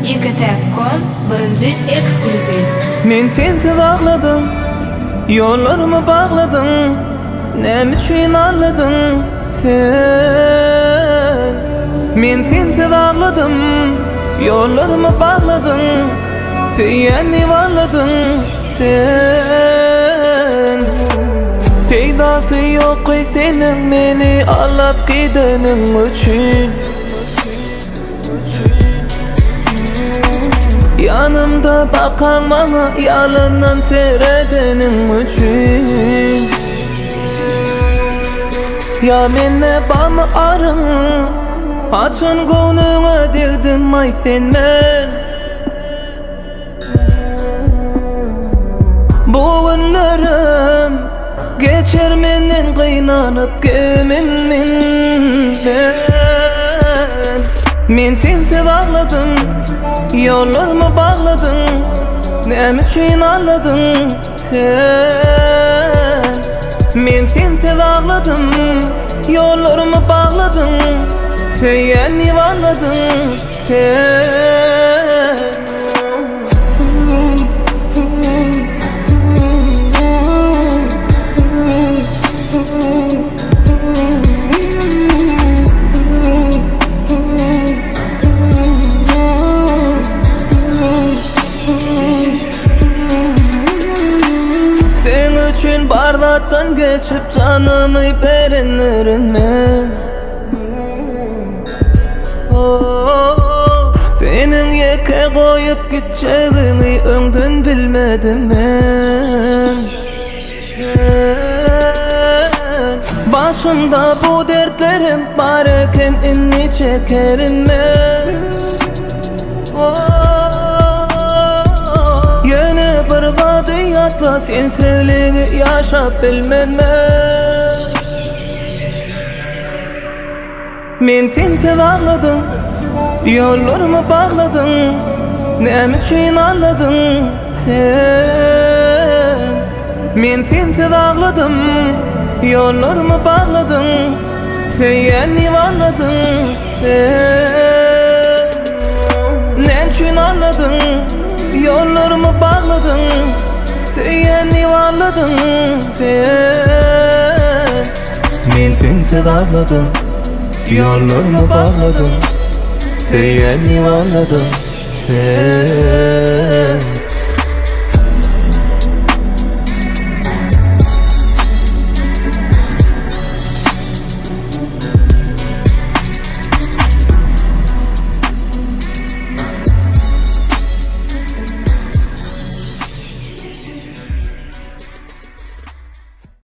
YKT.com birinci ekskluziv. Men sensiz ağladım, yollarımı bağladım. Ne üçün ağladın sen? Men sensiz ağladım, yollarımı bağladım. Seni varladın sen. Peydası yok senin beni alıp gidenin üçün. Yanımda bakan bana yalandan seyredenin üçün. Ya menne bana arın, açın konuğa degdim ay sen men. Bu günlerim geçer menden kıynanıp geminmin men sensiz ağladım, yollarımı bağladın. Ne üçün ağladın sen? Men sensiz ağladım, yollarımı bağladın. Seni varladın sen. Üçün bardattan geçip canımı berenlerin men. Senin yeke koyup gideceğini önden bilmedim ben. Başımda bu dertlerim varken inni çekerim ben. Yine bir vadiyatla sensizliği yaşap bilmem ben. Men sensiz ağladım, yollarımı bağladım. Ne üçün ağladın sen? Men sensiz ağladım, yollarımı bağladım. Seni varladın sen. Ne üçün ağladın, yollarımı bağladın. Seni varladın sen. Men sensiz ağladım, yollarımı bağladım. Seni varladım sen.